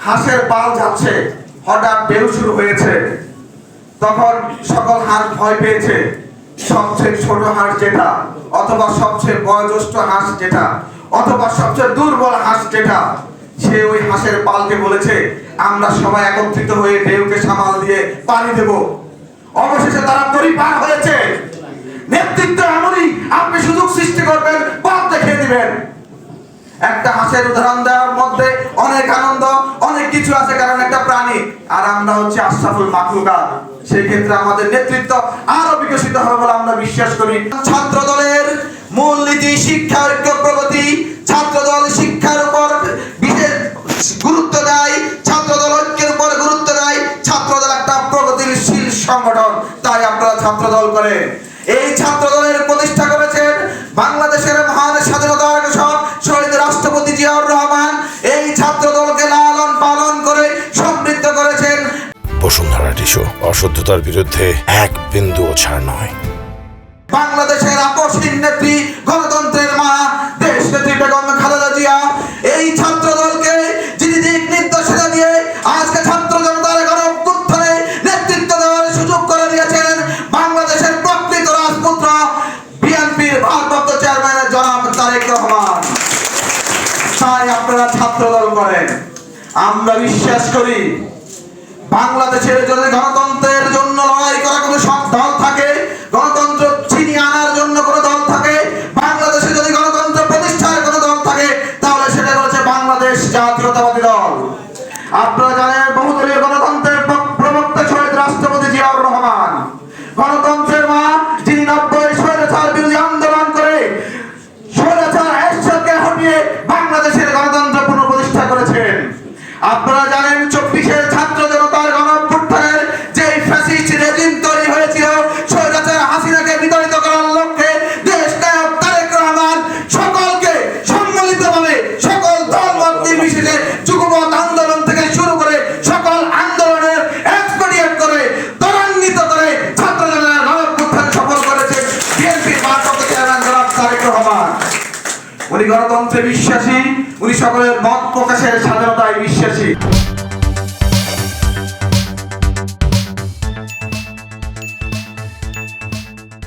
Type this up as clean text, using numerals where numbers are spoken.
হাঁসের পাল যাচ্ছে, হঠাৎ ঢেউ শুরু হয়েছে। তখন সকল হাঁস ভয় পেয়েছে। সবচেয়ে ছোট হাঁস যেটা, অথবা সবচেয়ে বয়োজ্যেষ্ঠ হাঁস যেটা, অথবা সবচেয়ে দুর্বল হাঁস যেটা, সে ওই হাঁসের পালকে বলেছে, আমরা সবাই একত্রিত হয়ে ঢেউকে সামাল দিয়ে পানি দেব। অবশেষে তারা পরিপার হয়েছে। নেতৃত্ব এমনই, আপনি সুযোগ সৃষ্টি করবেন, পথ দেখিয়ে দিবেন। একটা হাঁসের উদাহরণ দেওয়ার মধ্যে অনেক আনন্দ, অনেক কিছু আছে, কারণ একটা প্রাণী, আর আমরা হচ্ছে আশরাফুল মাখলুকাত। সেই ক্ষেত্রে আমাদের নেতৃত্ব আরো বিকশিত হবে বলে আমরা বিশ্বাস করি। ছাত্র দলের মূলনীতি শিক্ষা, ঐক্য, প্রগতি। ছাত্র দল শিক্ষার উপর বিশেষ গুরুত্ব দেয়, ছাত্র দল ঐক্যের উপর গুরুত্ব দেয়। ছাত্র দল একটা প্রগতিশীল সংগঠন, তাই আপনারা ছাত্র দল করেন। এই ছাত্র দলের প্রতিষ্ঠা করেছেন বাংলাদেশের মহান স্বাধীনতার ঘোষক শহীদ রাষ্ট্রপতি জিয়াউর রহমান। এই ছাত্র দলকে লালন পালন করে সমৃদ্ধ করেছেন। বসুন্ধরা টিস্যু অশুদ্ধতার বিরুদ্ধে এক বিন্দুও ছাড় নয়। বাংলাদেশের আপসহীন নেত্রী, গণতন্ত্রের মা, দেশ নেত্রী বেগম খালেদা জিয়া এই ছাত্র দলকে যিনি দিক নির্দেশনা দিয়ে আজকে ছাত্র জনতার গণঅভ্যুত্থানে নেতৃত্ব দেওয়ার সুযোগ করে দিয়েছেন বাংলাদেশের প্রকৃত রাজপুত্র বিএনপির ভারপ্রাপ্ত চেয়ারম্যান জনাব তারেক রহমান। তাই আপনারা ছাত্র দল করেন। আমরা বিশ্বাস করি বাংলাদেশের যদি গণতন্ত্রের জন্য লড়াই করা কোনো দল থাকে, গণতন্ত্র ছিনিয়ে আনার জন্য কোনো দল থাকে, বাংলাদেশে যদি গণতন্ত্র প্রতিষ্ঠার কোনো দল থাকে, তাহলে সেটা হচ্ছে বাংলাদেশ জাতীয়তাবাদী দল। আপনারা জানেন বহুদলীয় গণতন্ত্রের প্রবক্তা শহীদ রাষ্ট্রপতি জিয়াউর রহমান, গণতন্ত্রের মা, যিনি 90 স্বৈরাচার বিরোধী আন্দোলন করে স্বৈরাচার এরশাদকে হটিয়ে বাংলাদেশের গণতন্ত্র পুনঃপ্রতিষ্ঠা করেছেন। আপনারা জানেন 24-এর ছাত্র জনতার গণঅভ্যুত্থানের যে ফ্যাসিস্ট রেজিম তৈরি হয়েছিল স্বৈরাচার হাসিনাকে বিতাড়িত করার লক্ষ্যে দেশ নায়ক তারেক রহমান সকলকে সম্মিলিতভাবে সকল দলমত নির্বিশেষে যুগপৎ আন্দোলন থেকে শুরু করে সকল আন্দোলনের এক্সপেডিয়েট করে ত্বরান্বিত করে ছাত্র জনতার গণঅভ্যুত্থান সফল করেছে বিএনপির ভারপ্রাপ্ত চেয়ারম্যান জনাব তারেক রহমান। উনি গণতন্ত্রে বিশ্বাসী, উনি সকলের মত প্রকাশের স্বাধীনতায় বিশ্বাসী।